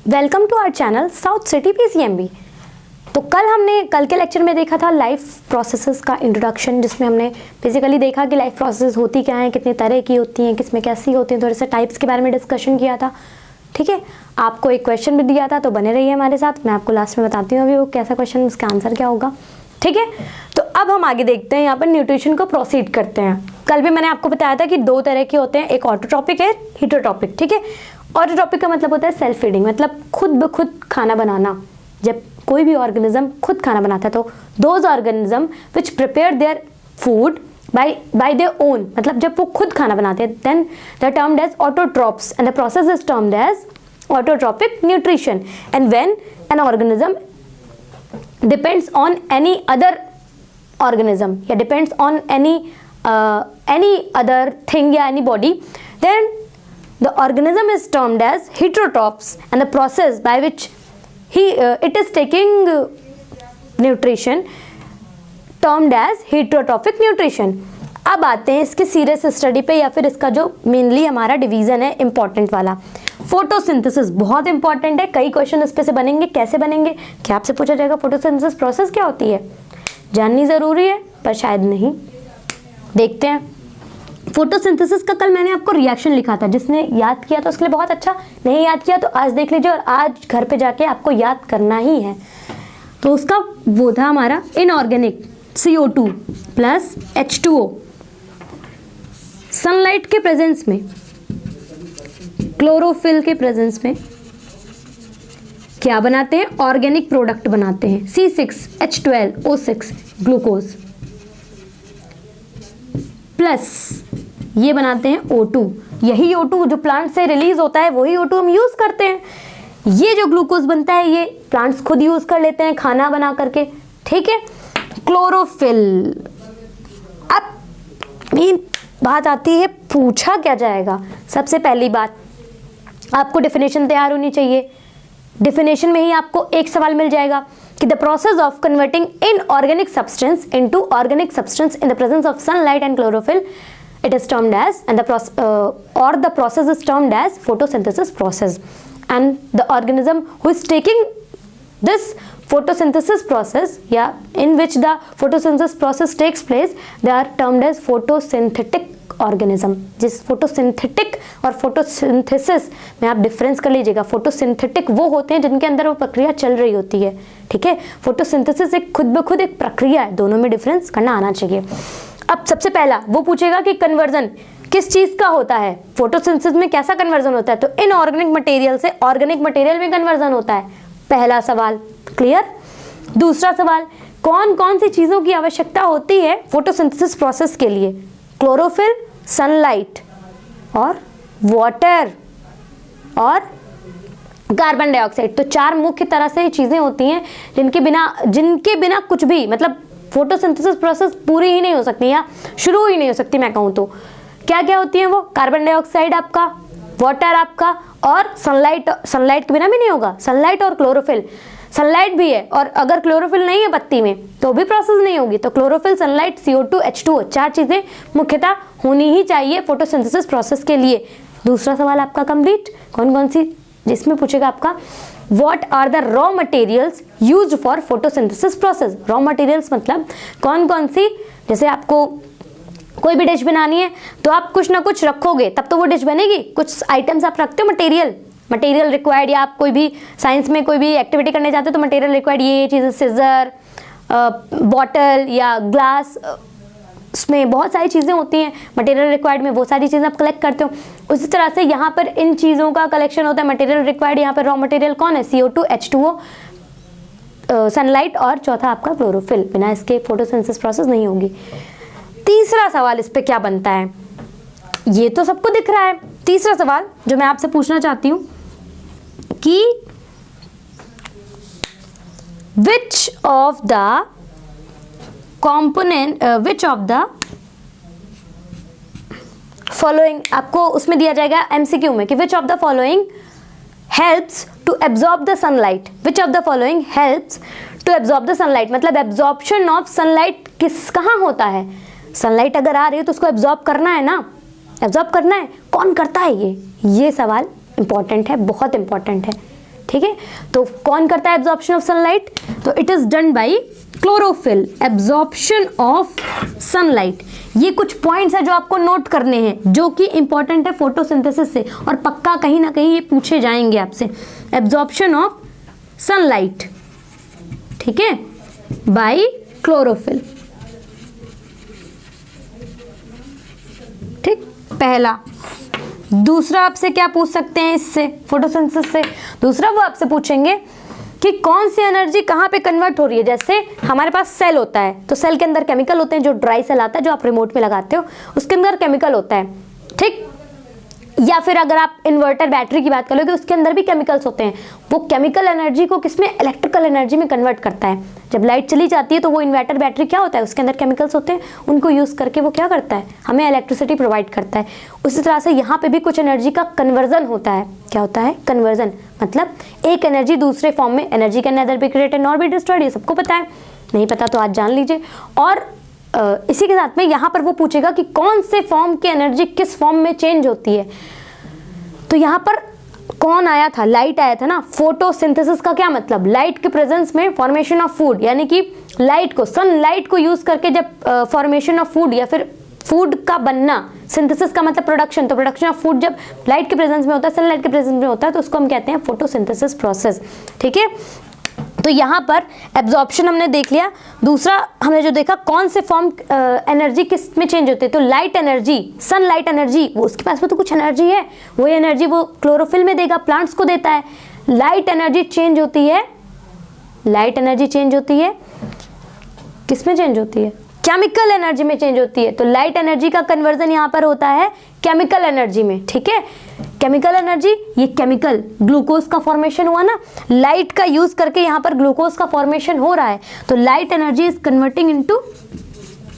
Welcome to our channel south city PCMB. तो कल के लेक्चर में देखा था लाइफ प्रोसेसेस का इंट्रोडक्शन, जिसमें हमने बेसिकली देखा कि लाइफ प्रोसेस होती क्या है, कितने तरह की होती हैं, किसमें कैसी होती हैं, थोड़े से टाइप्स के बारे में डिस्कशन किया था। ठीक है, आपको एक क्वेश्चन भी दिया था, तो बने रहिए हमारे साथ। मैं आपको लास्ट में बताती हूँ अभी वो कैसा क्वेश्चन, उसका आंसर क्या होगा। ठीक है, तो अब हम आगे देखते हैं, यहाँ पर न्यूट्रिशन को प्रोसीड करते हैं। कल भी मैंने आपको बताया था कि दो तरह के होते हैं, एक ऑटोट्रॉपिक है, हीटरोट्रॉपिक। ठीक है, ऑटोट्रॉपिक का मतलब होता है सेल्फ फीडिंग, मतलब खुद ब खुद खाना बनाना। जब कोई भी ऑर्गेनिज्म खुद खाना बनाता है तो those organism which prepare their food by their own, मतलब जब वो खुद खाना बनाते हैं, then they are termed as autotrophs and the process is termed as autotrophic nutrition. And when an organism depends on any other organism या depends on any other thing या any body, then the organism is termed as heterotrophs and the process by which it is taking nutrition termed as heterotrophic nutrition। अब आते हैं इसके serious study पे, या फिर इसका जो मेनली हमारा डिवीजन है इंपॉर्टेंट वाला, फोटोसिंथेसिस। बहुत इंपॉर्टेंट है, कई क्वेश्चन इस पे से बनेंगे। कैसे बनेंगे, क्या आपसे पूछा जाएगा फोटोसिंथेसिस प्रोसेस क्या होती है, जाननी जरूरी है पर शायद नहीं। देखते हैं फोटोसिंथेसिस का। कल मैंने आपको रिएक्शन लिखा था, जिसने याद किया तो उसके लिए बहुत अच्छा, नहीं याद किया तो आज देख लीजिए, और आज घर पे जाके आपको याद करना ही है। तो उसका वो था हमारा inorganic CO2 plus H2O sunlight के प्रेजेंस में, क्लोरोफिल के प्रेजेंस में क्या बनाते हैं, ऑर्गेनिक प्रोडक्ट बनाते हैं, C6H12O6 ग्लूकोज, प्लस ये बनाते हैं O2। यही O2 जो प्लांट से रिलीज होता है, वही O2 हम यूज करते हैं। ये जो ग्लूकोज बनता है ये प्लांट्स खुद यूज कर लेते हैं खाना बना करके। ठीक है, क्लोरोफिल। अब मेन बात आती है, पूछा क्या जाएगा। सबसे पहली बात, आपको डेफिनेशन तैयार होनी चाहिए। डेफिनेशन में ही आपको एक सवाल मिल जाएगा कि the process of converting inorganic substance into organic substance in the presence of sunlight and chlorophyll, it is termed as and the process is termed as photosynthesis process, and the organism who is taking this photosynthesis process, in which the photosynthesis process takes place, they are termed as photosynthetic organism। जिस photosynthetic और photosynthesis में आप difference कर लीजिएगा। photosynthetic वो होते हैं जिनके अंदर वो प्रक्रिया चल रही होती है। ठीक है, photosynthesis एक खुद ब खुद एक प्रक्रिया है, दोनों में डिफरेंस करना आना चाहिए। अब सबसे पहला वो पूछेगा कि कन्वर्जन किस चीज का होता है, फोटोसिंथेसिस में कैसा कन्वर्जन होता है, तो इनऑर्गेनिक मटेरियल से ऑर्गेनिक मटेरियल में कन्वर्जन होता है। पहला सवाल क्लियर। दूसरा सवाल, कौन कौन सी चीजों की आवश्यकता होती है फोटोसिंथेसिस प्रोसेस के लिए, क्लोरोफिल, सनलाइट और वाटर और कार्बन डाइऑक्साइड। तो चार मुख्य तरह से चीजें होती हैं जिनके बिना कुछ भी, मतलब फोटोसिंथेसिस प्रोसेस पूरी ही नहीं हो सकती या शुरू ही नहीं हो सकती। मैं कहूँ तो क्या क्या होती है वो, कार्बन डाइऑक्साइड आपका, वाटर आपका, और सनलाइट। सनलाइट के बिना भी नहीं होगा, सनलाइट और क्लोरोफिल। सनलाइट भी है और अगर क्लोरोफिल नहीं है पत्ती में तो भी प्रोसेस नहीं होगी। तो क्लोरोफिल, सनलाइट, CO2, H2O, चार चीजें मुख्यतः होनी ही चाहिए फोटोसिंथेसिस प्रोसेस के लिए। दूसरा सवाल आपका कंप्लीट। कौन कौन सी, जिसमें पूछेगा आपका What are the raw materials used for photosynthesis process? Raw materials मतलब कौन कौन सी, जैसे आपको कोई भी डिश बनानी है तो आप कुछ ना कुछ रखोगे तब तो वो डिश बनेगी। कुछ आइटम्स आप रखते हो, मटेरियल रिक्वायर्ड, या आप कोई भी साइंस में कोई भी एक्टिविटी करने जाते हो तो मटेरियल रिक्वायर्ड ये चीज़ें, सीजर, बॉटल या ग्लास, उसमें बहुत सारी चीज़ें होती हैं मटेरियल रिक्वायर्ड में, वो सारी चीज़ें आप कलेक्ट करते हो। उसी तरह से यहाँ पर इन चीज़ों का कलेक्शन होता है, मटेरियल रिक्वायर्ड। यहाँ पर रॉ मटेरियल कौन है, CO2, H2O, सनलाइट और चौथा आपका क्लोरोफिल। बिना इसके फोटोसिंथेसिस प्रोसेस नहीं होगी। तीसरा सवाल इस पे क्या बनता है, ये तो सबको दिख रहा है। तीसरा सवाल जो मैं आपसे पूछना चाहती हूँ कि which of the component which of the following, आपको उसमें दिया जाएगा MCQ में कि which of the following helps to absorb the sunlight, which of the following helps to absorb the sunlight, मतलब absorption of sunlight कहाँ होता है। सनलाइट अगर आ रही है तो उसको एब्जॉर्ब करना है ना, एब्जॉर्ब करना है, कौन करता है ये सवाल इंपॉर्टेंट है, बहुत इंपॉर्टेंट है। ठीक ठीक है, तो कौन करता है एब्जॉर्प्शन ऑफ सनलाइट? तो it is done by chlorophyll, absorption of sunlight. ये कुछ पॉइंट्स है जो आपको नोट करने हैं, जो कि इंपॉर्टेंट है फोटोसिंथेसिस से, और पक्का कहीं ना कहीं ये पूछे जाएंगे आपसे। एब्जॉर्प्शन ऑफ सनलाइट, ठीक है, बाय क्लोरोफिल। ठीक, पहला। दूसरा आपसे क्या पूछ सकते हैं इससे, फोटोसिंथेसिस से? दूसरा वो आपसे पूछेंगे कि कौन सी एनर्जी कहाँ पे कन्वर्ट हो रही है। जैसे हमारे पास सेल होता है, तो सेल के अंदर केमिकल होते हैं, जो ड्राई सेल आता है जो आप रिमोट में लगाते हो, उसके अंदर केमिकल होता है, ठीक। या फिर अगर आप इन्वर्टर बैटरी की बात करोगे, उसके अंदर भी केमिकल्स होते हैं। वो केमिकल एनर्जी को किसमें, इलेक्ट्रिकल एनर्जी में कन्वर्ट करता है। जब लाइट चली जाती है तो वो इन्वर्टर बैटरी क्या होता है, उसके अंदर केमिकल्स होते हैं, उनको यूज़ करके वो क्या करता है, हमें इलेक्ट्रिसिटी प्रोवाइड करता है। उसी तरह से यहाँ पे भी कुछ एनर्जी का कन्वर्जन होता है। क्या होता है? कन्वर्जन, मतलब एक एनर्जी दूसरे फॉर्म में। Energy can nether be created nor be destroyed, ये सबको पता है, नहीं पता तो आज जान लीजिए। और इसी के साथ में यहाँ पर वो पूछेगा कि कौन से फॉर्म की एनर्जी किस फॉर्म में चेंज होती है। तो यहाँ पर कौन आया था, लाइट आया था ना। फोटोसिंथेसिस का क्या मतलब, लाइट के प्रेजेंस में फॉर्मेशन ऑफ फूड, यानी कि लाइट को, सनलाइट को यूज करके जब फॉर्मेशन ऑफ फूड या फिर फूड का बनना, सिंथेसिस का मतलब प्रोडक्शन, तो प्रोडक्शन ऑफ फूड जब लाइट के प्रेजेंस में होता है, सनलाइट के प्रेजेंस में होता है, तो उसको हम कहते हैं फोटोसिंथेसिस प्रोसेस, ठीक है। तो यहाँ पर एब्जॉर्प्शन हमने देख लिया। दूसरा हमने जो देखा, कौन से फॉर्म एनर्जी किस में चेंज होती है, तो लाइट एनर्जी, सनलाइट एनर्जी, वो उसके पास में तो कुछ एनर्जी है, वही एनर्जी वो क्लोरोफिल में देगा, प्लांट्स को देता है। लाइट एनर्जी चेंज होती है, लाइट एनर्जी चेंज होती है किस में चेंज होती है, केमिकल एनर्जी में चेंज होती है। तो लाइट एनर्जी का कन्वर्जन यहाँ पर होता है केमिकल एनर्जी में, ठीक है। केमिकल एनर्जी, ये केमिकल ग्लूकोज का फॉर्मेशन हुआ ना, लाइट का यूज करके यहाँ पर ग्लूकोज का फॉर्मेशन हो रहा है, तो light energy is converting into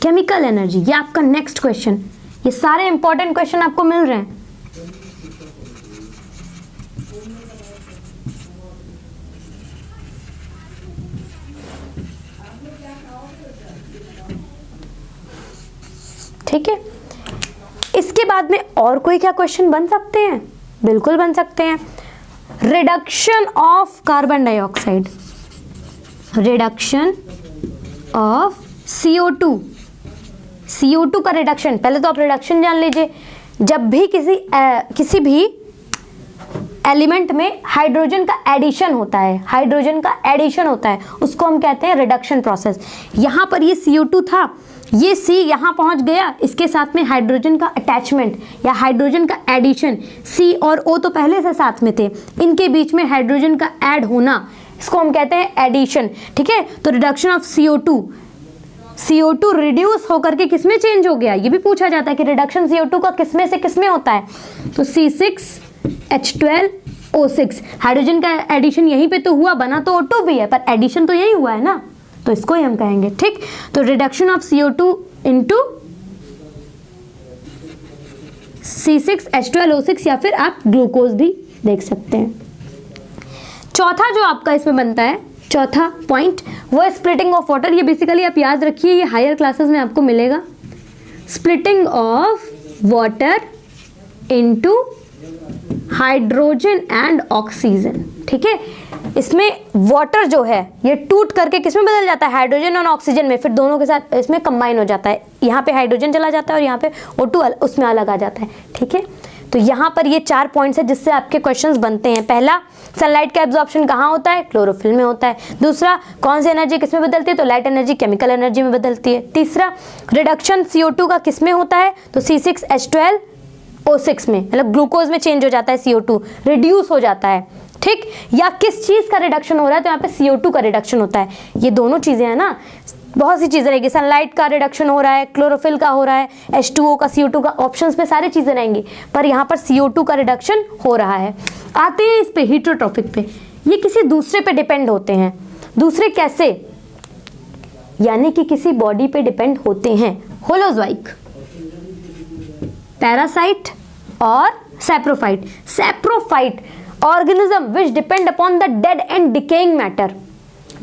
chemical energy. ये आपका नेक्स्ट क्वेश्चन, ये सारे इंपॉर्टेंट क्वेश्चन आपको मिल रहे हैं। ठीक है, इसके बाद में और कोई क्या क्वेश्चन बन सकते हैं? बिल्कुल बन सकते हैं। Reduction of carbon dioxide, reduction of CO2, CO2 का रिडक्शन। पहले तो आप रिडक्शन जान लीजिए। जब भी किसी भी एलिमेंट में हाइड्रोजन का एडिशन होता है, हाइड्रोजन का एडिशन होता है, उसको हम कहते हैं रिडक्शन प्रोसेस। यहाँ पर ये CO2 था, ये C यहाँ पहुँच गया, इसके साथ में हाइड्रोजन का अटैचमेंट या हाइड्रोजन का एडिशन, C और O तो पहले से साथ में थे, इनके बीच में हाइड्रोजन का ऐड होना, इसको हम कहते हैं एडिशन, ठीक है। तो रिडक्शन ऑफ CO2 रिड्यूस होकर के किसमें चेंज हो गया, ये भी पूछा जाता है कि रिडक्शन CO2 का किसमें से किसमें होता है। तो C6H12O6, हाइड्रोजन का एडिशन यहीं पे तो हुआ, बना तो O2 भी है, पर एडिशन तो यही हुआ है ना, तो इसको ही हम कहेंगे, ठीक। तो reduction of CO2 into C6H12O6, या फिर आप ग्लूकोज भी देख सकते हैं। चौथा जो आपका इसमें बनता है, चौथा पॉइंट, वो है स्प्लिटिंग ऑफ वाटर। ये बेसिकली आप याद रखिए, ये हायर क्लासेस में आपको मिलेगा। Splitting of water into hydrogen and oxygen, ठीक है। इसमें वाटर जो है ये टूट करके किसमें बदल जाता है, हाइड्रोजन और ऑक्सीजन में, फिर दोनों के साथ इसमें कंबाइन हो जाता है। यहाँ पे हाइड्रोजन चला जाता है और यहाँ पे O2 उसमें अलग आ जाता है, ठीक है। तो यहाँ पर ये 4 पॉइंट्स है जिससे आपके क्वेश्चंस बनते हैं। पहला, सनलाइट का एब्जॉर्प्शन कहाँ होता है, क्लोरोफिल में होता है। दूसरा, कौन सी एनर्जी किसमें बदलती है, तो लाइट एनर्जी केमिकल एनर्जी में बदलती है। तीसरा, रिडक्शन CO2 का किसमें होता है, तो C6H12O6 में, मतलब ग्लूकोज में चेंज हो जाता है, CO2 रिड्यूस हो जाता है, ठीक। या किस चीज का रिडक्शन हो रहा है, तो यहाँ पे CO2 का रिडक्शन होता है। ये दोनों चीजें हैं ना, बहुत सी चीजें रहेंगी, सनलाइट का रिडक्शन हो रहा है, क्लोरोफिल का हो रहा है, H2O का, CO2 का, ऑप्शंस में सारी चीजें रहेंगी, पर यहाँ पर CO2 का रिडक्शन हो रहा है। आते हैं इस पे, हीटरोट्रॉफिक पे। ये किसी दूसरे पे डिपेंड होते हैं। दूसरे कैसे, यानी कि किसी बॉडी पे डिपेंड होते हैं। होलोजोइक, पैरासाइट और saprophyte. Saprophyte organism which depend upon the dead and decaying matter.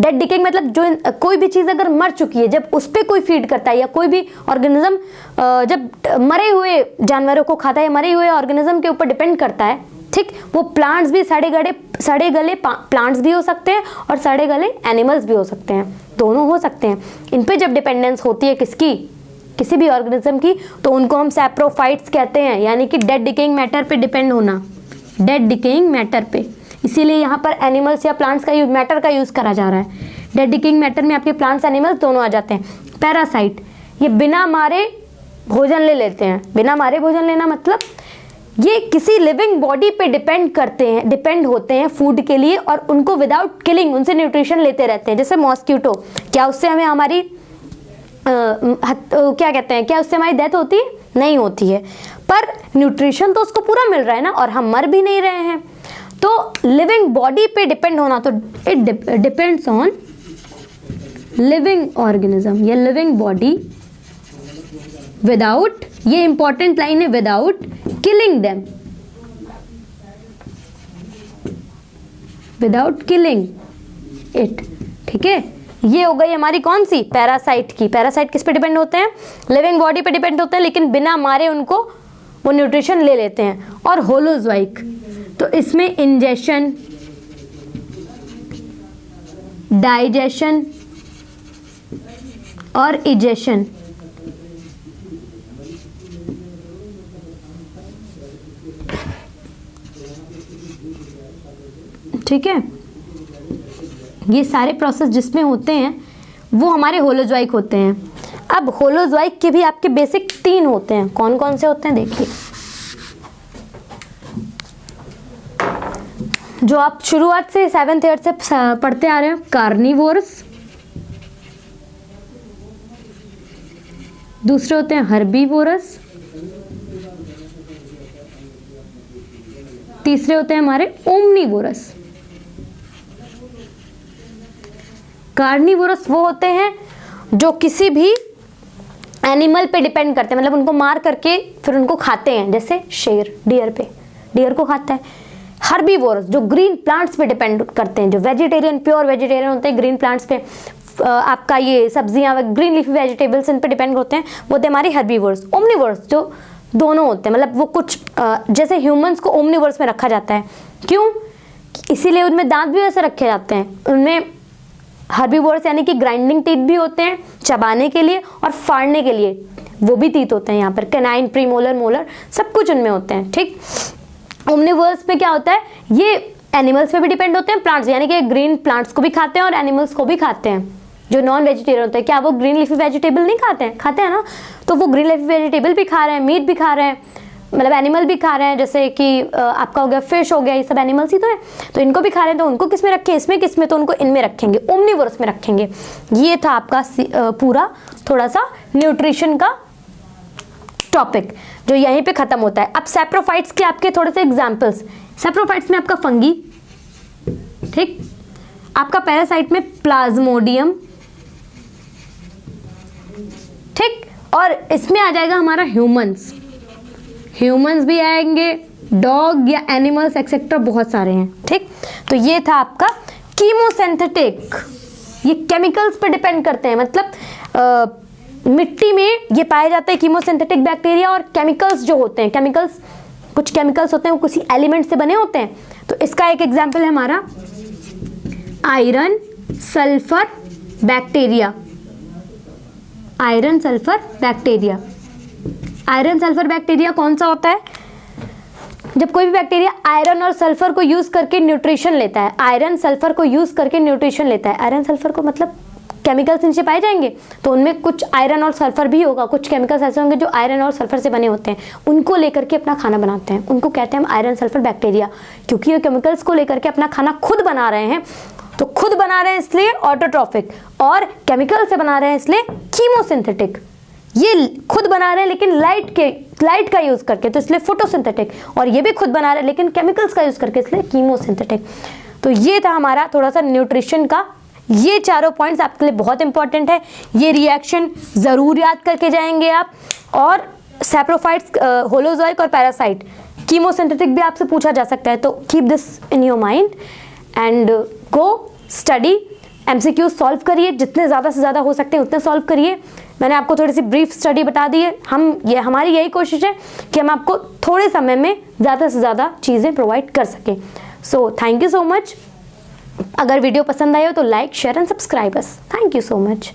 Dead decaying मतलब जो कोई भी चीज़ अगर मर चुकी है, जब उस पर कोई फीड करता है, या कोई भी ऑर्गेनिज्म जब मरे हुए जानवरों को खाता है, मरे हुए ऑर्गेनिज्म के ऊपर डिपेंड करता है, ठीक, वो प्लांट्स भी सड़े गले प्लांट्स भी हो सकते हैं और सड़े गले एनिमल्स भी हो सकते हैं, दोनों हो सकते हैं। इन पे जब डिपेंडेंस होती है किसकी, किसी भी ऑर्गेनिज्म की, तो उनको हम सैप्रोफाइट्स कहते हैं, यानी कि डेड डिकेइंग मैटर पे डिपेंड होना, डेड डिकेइंग मैटर पे। इसीलिए यहाँ पर एनिमल्स या प्लांट्स का यूज, मैटर का यूज करा जा रहा है। डेड डिकेइंग मैटर में आपके प्लांट्स एनिमल्स दोनों आ जाते हैं। पैरासाइट, ये बिना मारे भोजन ले लेते हैं। बिना मारे भोजन लेना मतलब ये किसी लिविंग बॉडी पे डिपेंड होते हैं फूड के लिए, और उनको विदाउट किलिंग उनसे न्यूट्रिशन लेते रहते हैं। जैसे मॉस्किटो, क्या उससे हमें हमारी क्या कहते हैं, क्या उससे हमारी डेथ होती है? नहीं होती है, पर न्यूट्रिशन तो उसको पूरा मिल रहा है ना, और हम मर भी नहीं रहे हैं। तो लिविंग बॉडी पे डिपेंड होना, तो it depends on living organism या लिविंग बॉडी विदाउट, ये इंपॉर्टेंट लाइन है, without killing them, without killing it. ठीक है, ये हो गई हमारी कौन सी, पैरासाइट की। पैरासाइट किस पे डिपेंड होते हैं? लिविंग बॉडी पे डिपेंड होते हैं, लेकिन बिना मारे उनको वो न्यूट्रिशन ले लेते हैं। और होलोजोइक, तो इसमें इंजेशन, डाइजेशन और इजेशन, ठीक है, ये सारे प्रोसेस जिसमें होते हैं वो हमारे होलोजोइक होते हैं। अब होलोजोइक के भी आपके बेसिक 3 होते हैं। कौन कौन से होते हैं देखिए, जो आप शुरुआत से 7th 8th से पढ़ते आ रहे हैं। कार्निवोरस, दूसरे होते हैं हर्बीवोरस, तीसरे होते हैं हमारे ओमनीवोरस। कार्निवोरस वो होते हैं जो किसी भी एनिमल पे डिपेंड करते हैं, मतलब उनको मार करके फिर उनको खाते हैं, जैसे शेर डियर को खाता है। हर्बीवोरस जो ग्रीन प्लांट्स पे डिपेंड करते हैं, जो वेजिटेरियन, प्योर वेजिटेरियन होते हैं, ग्रीन प्लांट्स पे, आपका ये सब्जियां, ग्रीन लीफी वेजिटेबल्स इन पे डिपेंड होते हैं, वो होते हैं हमारे हर्बीवोरस। ओमनीवोरस जो दोनों होते हैं, मतलब वो कुछ जैसे ह्यूमंस को ओमनीवोरस में रखा जाता है, क्यों? इसीलिए उनमें दांत भी वैसे रखे जाते हैं। उनमें हर्बीवोरस यानी कि ग्राइंडिंग टीथ भी होते हैं चबाने के लिए, और फाड़ने के लिए वो भी टीथ होते हैं। यहाँ पर कैनाइन, प्रीमोलर, मोलर सब कुछ उनमें होते हैं। ठीक, ओमनीवोरस पे क्या होता है, ये एनिमल्स पे भी डिपेंड होते हैं, प्लांट्स, यानी कि ग्रीन प्लांट्स को भी खाते हैं और एनिमल्स को भी खाते हैं। जो नॉन वेजिटेरियन होते हैं, क्या वो ग्रीन लीफी वेजिटेबल नहीं खाते हैं? खाते हैं ना, तो वो ग्रीन लीफी वेजिटेबल भी खा रहे हैं, मीट भी खा रहे हैं, मतलब एनिमल भी खा रहे हैं, जैसे कि आपका हो गया फिश हो गया, ये सब एनिमल्स ही तो है, तो इनको भी खा रहे हैं। तो उनको किस में रखें, इसमें किस में, तो उनको इनमें रखेंगे, ओमनीवोरस में रखेंगे। ये था आपका पूरा थोड़ा सा न्यूट्रिशन का टॉपिक जो यहीं पे खत्म होता है। अब सैप्रोफाइट्स के आपके थोड़े से एग्जांपल्स। सैप्रोफाइट्स में आपका फंगी, ठीक, आपका पैरासाइट में प्लाज्मोडियम, ठीक, और इसमें आ जाएगा हमारा ह्यूमंस भी आएंगे, डॉग या एनिमल्स एक्सेट्रा बहुत सारे हैं। ठीक, तो ये था आपका कीमोसिंथेटिक, ये केमिकल्स पे डिपेंड करते हैं, मतलब मिट्टी में ये पाए जाते हैं कीमोसिंथेटिक बैक्टीरिया, और केमिकल्स जो होते हैं, कुछ केमिकल्स होते हैं वो किसी एलिमेंट से बने होते हैं। तो इसका एक एग्जाम्पल है हमारा iron sulphur bacteria. Iron sulphur bacteria, iron sulphur bacteria कौन सा होता है? जब कोई भी बैक्टीरिया आयरन और सल्फर को यूज करके न्यूट्रिशन लेता है, आयरन सल्फर को यूज करके न्यूट्रिशन लेता है। आयरन सल्फर को मतलब केमिकल्स नीचे पाए जाएंगे, तो उनमें कुछ आयरन और सल्फर भी होगा, कुछ केमिकल्स ऐसे होंगे जो आयरन और सल्फर से बने होते हैं, उनको लेकर के अपना खाना बनाते हैं, उनको कहते हैं हम आयरन सल्फर बैक्टीरिया। क्योंकि ये केमिकल्स को लेकर के अपना खाना खुद बना रहे हैं, तो खुद बना रहे हैं इसलिए ऑटोट्रॉफिक, और केमिकल से बना रहे हैं इसलिए कीमोसिंथेटिक। ये खुद बना रहे हैं लेकिन लाइट का यूज करके, तो इसलिए फोटोसिंथेटिक, और ये भी खुद बना रहे हैं लेकिन केमिकल्स का यूज करके, इसलिए कीमोसिंथेटिक। तो ये था हमारा थोड़ा सा न्यूट्रिशन का, ये चारों पॉइंट्स आपके लिए बहुत इंपॉर्टेंट है, ये रिएक्शन जरूर याद करके जाएंगे आप। और सैप्रोफाइट्स, होलोजोइक और पैरासाइट, कीमोसिंथेटिक भी आपसे पूछा जा सकता है, तो keep this in your mind and go study, MCQ solve करिए, जितने ज़्यादा से ज़्यादा हो सकते हैं उतने सॉल्व करिए, मैंने आपको थोड़ी सी ब्रीफ स्टडी बता दी है। हमारी यही कोशिश है कि हम आपको थोड़े समय में ज़्यादा से ज़्यादा चीज़ें प्रोवाइड कर सकें। So thank you so much. अगर वीडियो पसंद आए हो तो like, share and subscribe us. Thank you so much.